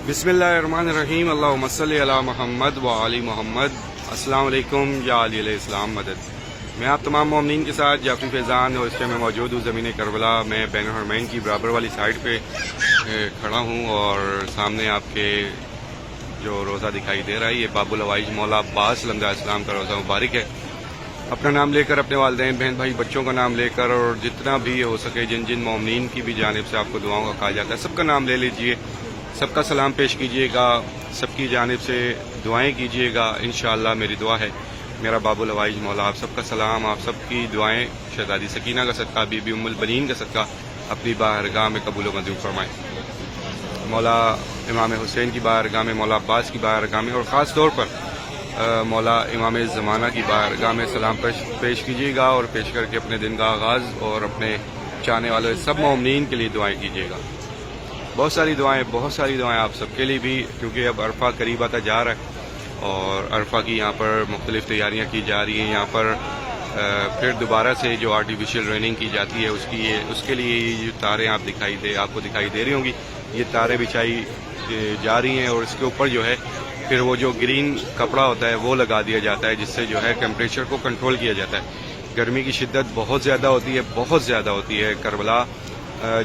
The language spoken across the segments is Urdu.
بسم اللہ الرحمن الرحیم، اللہم صلی علی محمد و آل محمد۔ السلام علیکم یا علی علیہ السلام مدد۔ میں آپ تمام مومنین کے ساتھ جعفری فیضان اور اس ٹائم میں موجود ہوں زمین کربلا میں بین الحرمین کی برابر والی سائڈ پہ کھڑا ہوں، اور سامنے آپ کے جو روزہ دکھائی دے رہا ہے یہ باب العوائج مولا عباس علیہ السلام کا روزہ مبارک ہے۔ اپنا نام لے کر، اپنے والدین بہن بھائی بچوں کا نام لے کر، اور جتنا بھی ہو سکے جن جن مومنین کی بھی جانب سے آپ کو دعاؤں کا کہا جاتا ہے سب کا نام لے لیجئے، سب کا سلام پیش کیجئے گا، سب کی جانب سے دعائیں کیجئے گا۔ انشاءاللہ میری دعا ہے میرا باب العوائج مولا آپ سب کا سلام، آپ سب کی دعائیں شہزادی سکینہ کا صدقہ، بی بی ام البنین کا صدقہ اپنی بارگاہ میں قبول و منظور فرمائے۔ مولا امام حسین کی بارگاہ میں، مولا عباس کی بارگاہ میں، اور خاص طور پر مولا امام زمانہ کی بارگاہ میں سلام پیش کیجیے گا، اور پیش کر کے اپنے دن کا آغاز اور اپنے چاہنے والے سب مومنین کے لیے دعائیں کیجیے گا۔ بہت ساری دعائیں آپ سب کے لیے بھی، کیونکہ اب عرفہ قریب آتا جا رہا ہے اور عرفہ کی یہاں پر مختلف تیاریاں کی جا رہی ہیں۔ یہاں پر پھر دوبارہ سے جو آرٹیفیشل ریننگ کی جاتی ہے اس کے لیے یہ جو تاریں آپ کو دکھائی دے رہی ہوں گی، یہ تاریں بچھائی جا رہی ہیں، اور اس کے اوپر جو ہے پھر وہ جو گرین کپڑا ہوتا ہے وہ لگا دیا جاتا ہے، جس سے جو ہے ٹیمپریچر کو کنٹرول کیا جاتا ہے۔ گرمی کی شدت بہت زیادہ ہوتی ہے کربلا۔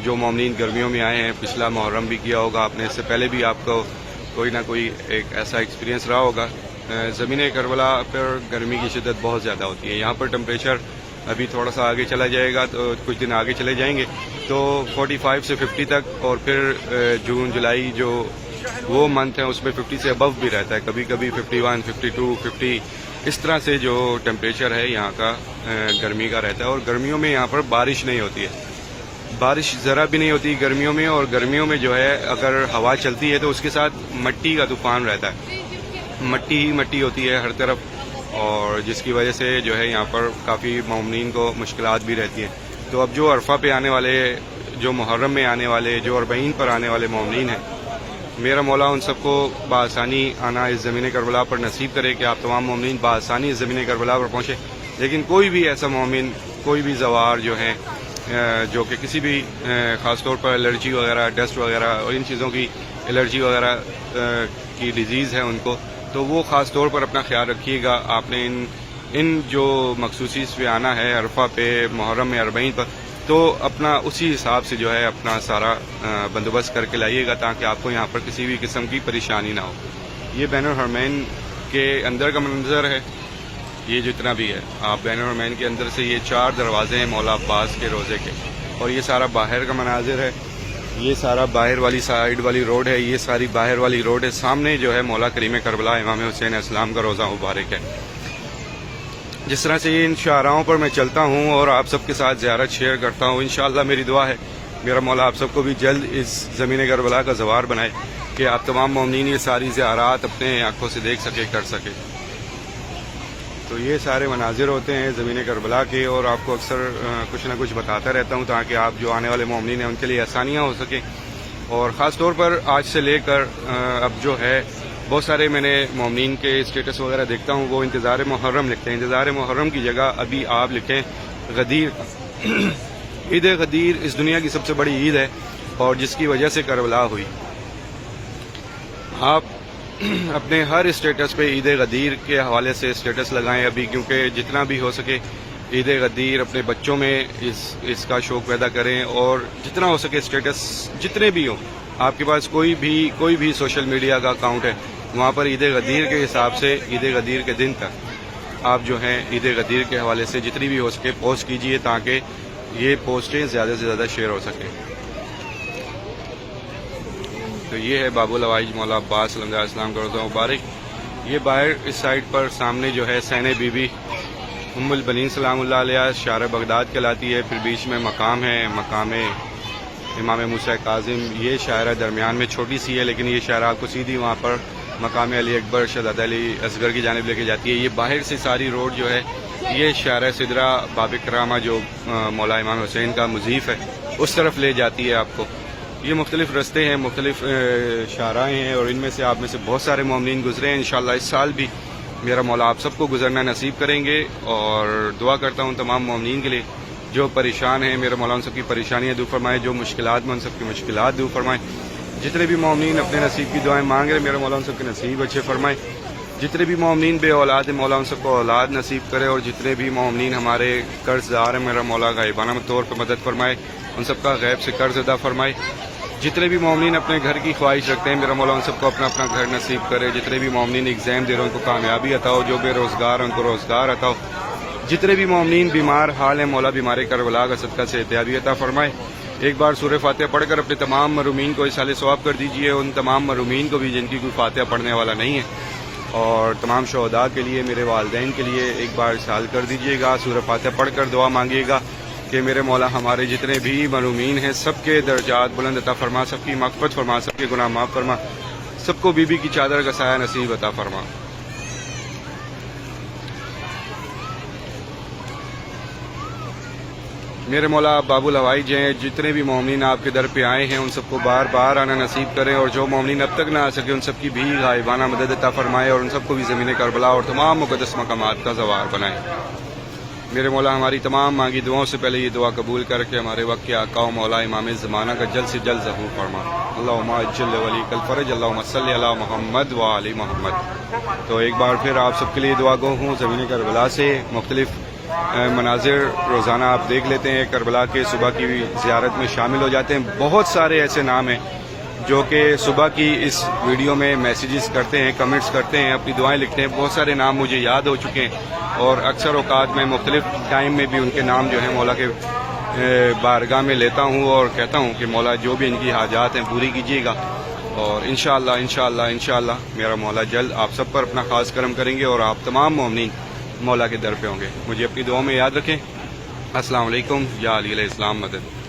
جو مومنین گرمیوں میں آئے ہیں، پچھلا محرم بھی کیا ہوگا آپ نے، اس سے پہلے بھی آپ کو کوئی نہ کوئی ایک ایسا ایکسپیرینس رہا ہوگا۔ زمین کربلا پر گرمی کی شدت بہت زیادہ ہوتی ہے۔ یہاں پر ٹیمپریچر ابھی تھوڑا سا آگے چلا جائے گا، تو کچھ دن آگے چلے جائیں گے تو 45 سے 50 تک، اور پھر جون جولائی جو وہ منتھ ہیں اس میں 50 سے ابو بھی رہتا ہے، کبھی کبھی 51 52 50 اس طرح سے جو ٹیمپریچر ہے یہاں کا گرمی کا رہتا ہے۔ اور گرمیوں میں یہاں پر بارش نہیں ہوتی ہے، بارش ذرا بھی نہیں ہوتی گرمیوں میں، اور گرمیوں میں جو ہے اگر ہوا چلتی ہے تو اس کے ساتھ مٹی کا طوفان رہتا ہے، مٹی ہی مٹی ہوتی ہے ہر طرف، اور جس کی وجہ سے جو ہے یہاں پر کافی مومنین کو مشکلات بھی رہتی ہیں۔ تو اب جو عرفہ پہ آنے والے، جو محرم میں آنے والے، جو 40 پر آنے والے مومنین ہیں، میرا مولا ان سب کو بآسانی آنا اس زمین کربلا پر نصیب کرے کہ آپ تمام مومنین بآسانی اس زمین کربلا پر پہنچے۔ لیکن کوئی بھی ایسا مومن، کوئی بھی زوار جو ہیں جو کہ کسی بھی خاص طور پر الرجی وغیرہ، ڈسٹ وغیرہ اور ان چیزوں کی الرجی وغیرہ کی ڈیزیز ہے ان کو، تو وہ خاص طور پر اپنا خیال رکھیے گا۔ آپ نے ان جو مخصوصیت پہ آنا ہے عرفہ پہ، محرم میں 40 پر، تو اپنا اسی حساب سے جو ہے اپنا سارا بندوبست کر کے لائیے گا، تاکہ آپ کو یہاں پر کسی بھی قسم کی پریشانی نہ ہو۔ یہ بین الحرمین کے اندر کا منظر ہے، یہ جتنا بھی ہے، آپ بین الحرمین کے اندر سے یہ 4 دروازے ہیں مولا عباس کے روزے کے، اور یہ سارا باہر کا مناظر ہے، یہ سارا باہر والی سائیڈ والی روڈ ہے، یہ ساری باہر والی روڈ ہے۔ سامنے جو ہے مولا کریم کربلا امام حسین علیہ السلام کا روزہ مبارک ہے۔ جس طرح سے ان شاہراہوں پر میں چلتا ہوں اور آپ سب کے ساتھ زیارت شیئر کرتا ہوں، انشاءاللہ میری دعا ہے میرا مولا آپ سب کو بھی جلد اس زمین کربلا کا زوار بنائے کہ آپ تمام مومنین یہ ساری زیارات اپنے آنکھوں سے دیکھ سکے، کر سکے۔ تو یہ سارے مناظر ہوتے ہیں زمین کربلا کے، اور آپ کو اکثر کچھ نہ کچھ بتاتا رہتا ہوں تاکہ آپ جو آنے والے مومنین ہیں ان کے لیے آسانیاں ہو سکیں۔ اور خاص طور پر آج سے لے کر اب جو ہے بہت سارے میں نے مومنین کے اسٹیٹس وغیرہ دیکھتا ہوں، وہ انتظار محرم لکھتے ہیں۔ انتظار محرم کی جگہ ابھی آپ لکھیں غدیر۔ عید غدیر اس دنیا کی سب سے بڑی عید ہے، اور جس کی وجہ سے کربلا ہوئی۔ آپ اپنے ہر اسٹیٹس پہ عید غدیر کے حوالے سے اسٹیٹس لگائیں ابھی، کیونکہ جتنا بھی ہو سکے عید غدیر اپنے بچوں میں اس کا شوق پیدا کریں، اور جتنا ہو سکے اسٹیٹس جتنے بھی ہوں، آپ کے پاس کوئی بھی سوشل میڈیا کا اکاؤنٹ ہے، وہاں پر عید غدیر کے حساب سے عید غدیر کے دن تک آپ جو ہیں عید غدیر کے حوالے سے جتنی بھی ہو سکے پوسٹ کیجئے، تاکہ یہ پوسٹیں زیادہ سے زیادہ شیئر ہو سکیں۔ تو یہ ہے باب العوائج مولا عباس علیہ السلام کا روزہ مبارک۔ یہ باہر اس سائڈ پر سامنے جو ہے سین بی بی ام البنین سلام اللہ علیہ شارع بغداد کہلاتی ہے، پھر بیچ میں مقام ہے، مقام امام موسیٰ کاظم۔ یہ شاعرہ درمیان میں چھوٹی سی ہے، لیکن یہ شاعرہ آپ کو سیدھی وہاں پر مقام علی اکبر شہزادہ علی اصغر کی جانب لے کے جاتی ہے۔ یہ باہر سے ساری روڈ جو ہے یہ شارع سدرہ باب کرامہ جو مولا امام حسین کا مضیف ہے اس طرف لے جاتی ہے آپ کو۔ یہ مختلف رستے ہیں، مختلف شاہراہیں ہیں، اور ان میں سے آپ میں سے بہت سارے مومنین گزرے ہیں۔ انشاءاللہ اس سال بھی میرا مولا آپ سب کو گزرنا نصیب کریں گے، اور دعا کرتا ہوں تمام مومنین کے لیے جو پریشان ہیں، میرا مولا ان سب کی پریشانیاں دور فرمائے، جو مشکلات میں ان سب کی مشکلات دور فرمائے، جتنے بھی مومنین اپنے نصیب کی دعائیں مانگ رہے میرا مولا ان سب کے نصیب اچھے فرمائے. جتنے بھی مومنین بے اولاد ہیں مولا ان سب کو اولاد نصیب کرے. اور جتنے بھی مومنین ہمارے قرض دار ہیں میرا مولا غائبانہ طور پر مدد فرمائے, ان سب کا غیب سے قرض ادا فرمائے. جتنے بھی مومنین اپنے گھر کی خواہش رکھتے ہیں میرا مولا ان سب کو اپنا اپنا گھر نصیب کرے. جتنے بھی مومنین ایگزام دے رہے ہیں ان کو کامیابی عطا ہو, جو بے روزگار ہیں ان کو روزگار عطا ہو. جتنے بھی مومنین بیمار حال ہیں مولا بیمار کربلا کا صدقہ سے احتیاطی عطا فرمائے. ایک بار سورہ فاتحہ پڑھ کر اپنے تمام مرحومین کو اصال ثواب کر دیجیے. ان تمام مرحومین کو بھی جن کی کوئی فاتحہ پڑھنے والا نہیں ہے, اور تمام شہداء کے لیے میرے والدین کے لیے ایک بار اصال کر دیجیے گا. سورہ فاتحہ پڑھ کر دعا مانگیے گا کہ میرے مولا ہمارے جتنے بھی مرحومین ہیں سب کے درجات بلند عطا فرما, سب کی مغفرت فرما, سب کے گناہ معاف فرما, سب کو بی بی کی چادر کا سایہ نصیب عطا فرما. میرے مولا باب الہوائی ہیں جتنے بھی مومنین آپ کے در پہ آئے ہیں ان سب کو بار بار آنا نصیب کریں, اور جو مومنین اب تک نہ آ سکے ان سب کی بھی غائبانہ مدد عطا فرمائے, اور ان سب کو بھی زمین کربلا اور تمام مقدس مقامات کا زوار بنائے. میرے مولا ہماری تمام مانگی دعاؤں سے پہلے یہ دعا قبول کر کے ہمارے وقت کے آقا و مولا امام زمانہ کا جلد سے جلد ظہور فرما. اللہم اجل ولیک الفرج, اللہم صلی علی محمد و علی محمد. تو ایک بار پھر آپ سب کے لیے دعا گو ہوں. زمین کربلا سے مختلف مناظر روزانہ آپ دیکھ لیتے ہیں, کربلا کے صبح کی زیارت میں شامل ہو جاتے ہیں. بہت سارے ایسے نام ہیں جو کہ صبح کی اس ویڈیو میں میسیجز کرتے ہیں, کمنٹس کرتے ہیں, اپنی دعائیں لکھتے ہیں. بہت سارے نام مجھے یاد ہو چکے ہیں, اور اکثر اوقات میں مختلف ٹائم میں بھی ان کے نام جو ہیں مولا کے بارگاہ میں لیتا ہوں اور کہتا ہوں کہ مولا جو بھی ان کی حاجات ہیں پوری کیجیے گا. اور انشاءاللہ میرا مولا جلد آپ سب پر اپنا خاص کرم کریں گے, اور آپ تمام مومنین مولا کے در پہ ہوں گے. مجھے اپنی دعاؤں میں یاد رکھیں. السلام علیکم. یا علی علیہ السلام مدد.